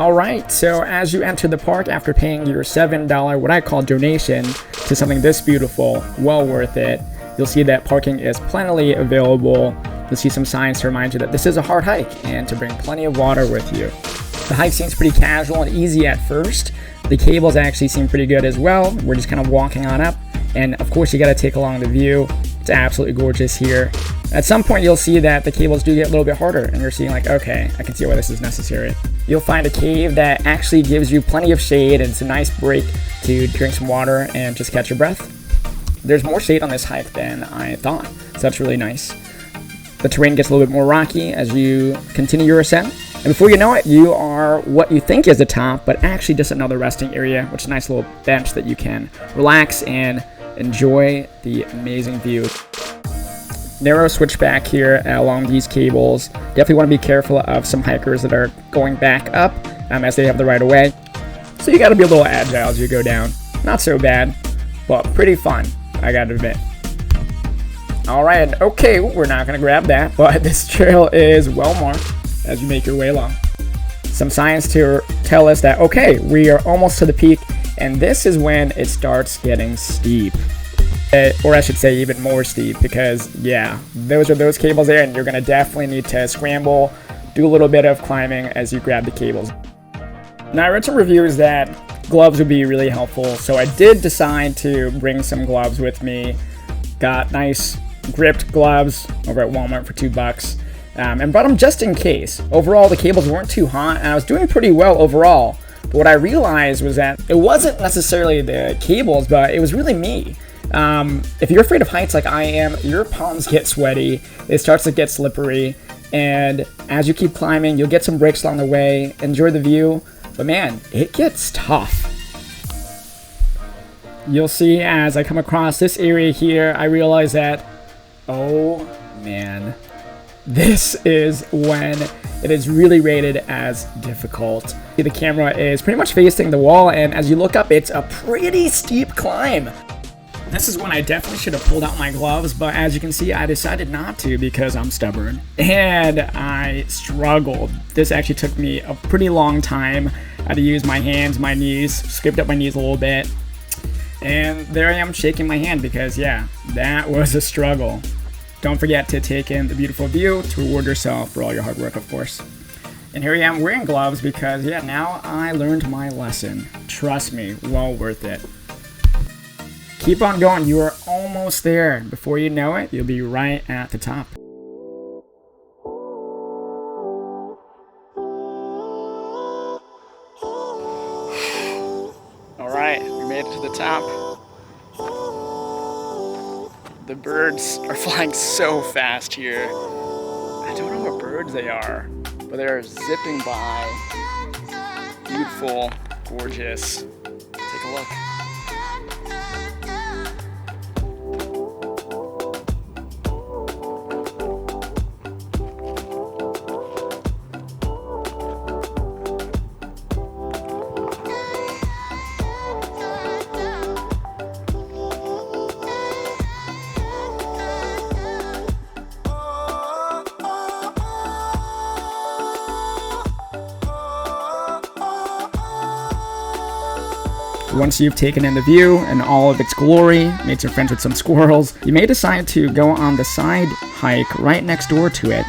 Alright, so as you enter the park after paying your $7, what I call donation, to something this beautiful, well worth it, you'll see that parking is plentifully available. You'll see some signs to remind you that this is a hard hike and to bring plenty of water with you. The hike seems pretty casual and easy at first. The cables actually seem pretty good as well. We're just kind of walking on up, and of course you got to take along the view. It's absolutely gorgeous here. At some point you'll see that the cables do get a little bit harder, and you're seeing like, okay, I can see why this is necessary. You'll find a cave that actually gives you plenty of shade, and it's a nice break to drink some water and just catch your breath. There's more shade on this hike than I thought, so that's really nice. The terrain gets a little bit more rocky as you continue your ascent, and before you know it, you are what you think is the top, but actually just another resting area, which is a nice little bench that you can relax and enjoy the amazing view. Narrow switchback here along these cables. Definitely want to be careful of some hikers that are going back up as they have the right of way. So you got to be a little agile as you go down. Not so bad, but pretty fun, I got to admit. Alright, okay, we're not going to grab that, but this trail is well marked as you make your way along. Some signs to tell us that, okay, we are almost to the peak, and this is when it starts getting steep. Or I should say even more steep, because yeah, those are those cables there, and you're going to definitely need to scramble, do a little bit of climbing as you grab the cables. Now I read some reviews that gloves would be really helpful, so I did decide to bring some gloves with me. Got nice gripped gloves over at Walmart for $2, and brought them just in case. Overall, the cables weren't too hot, and I was doing pretty well overall. But what I realized was that it wasn't necessarily the cables, but it was really me. If you're afraid of heights like I am, your palms get sweaty, it starts to get slippery, and as you keep climbing, you'll get some breaks along the way, enjoy the view, but man, it gets tough. You'll see as I come across this area here, I realize that, oh man, this is when it is really rated as difficult. The camera is pretty much facing the wall, and as you look up, it's a pretty steep climb. This is when I definitely should have pulled out my gloves, but as you can see, I decided not to because I'm stubborn. And I struggled. This actually took me a pretty long time. I had to use my hands, my knees, scraped up my knees a little bit. And there I am shaking my hand because, yeah, that was a struggle. Don't forget to take in the beautiful view to reward yourself for all your hard work, of course. And here I am wearing gloves because, yeah, now I learned my lesson. Trust me, well worth it. Keep on going, you are almost there. Before you know it, you'll be right at the top. Alright, we made it to the top. The birds are flying so fast here. I don't know what birds they are, but they're zipping by. Beautiful, gorgeous. Take a look. Once you've taken in the view and all of its glory, made some friends with some squirrels, you may decide to go on the side hike right next door to it.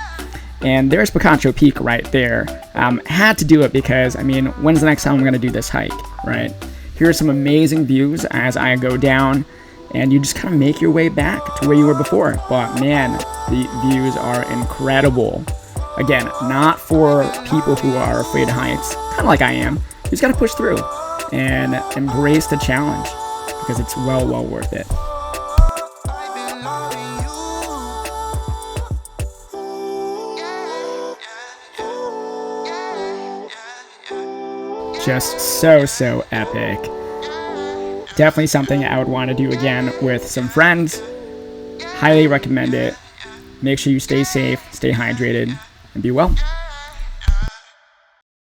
And there's PICACHO Peak right there. Had to do it because, I mean, when's the next time I'm going to do this hike, right? Here are some amazing views as I go down, and you just kind of make your way back to where you were before. But man, the views are incredible. Again, not for people who are afraid of heights, kind of like I am. You just got to push through and embrace the challenge because it's well worth it. Just so epic. Definitely something I would want to do again with some friends. Highly recommend it. Make sure you stay safe, stay hydrated, and be well.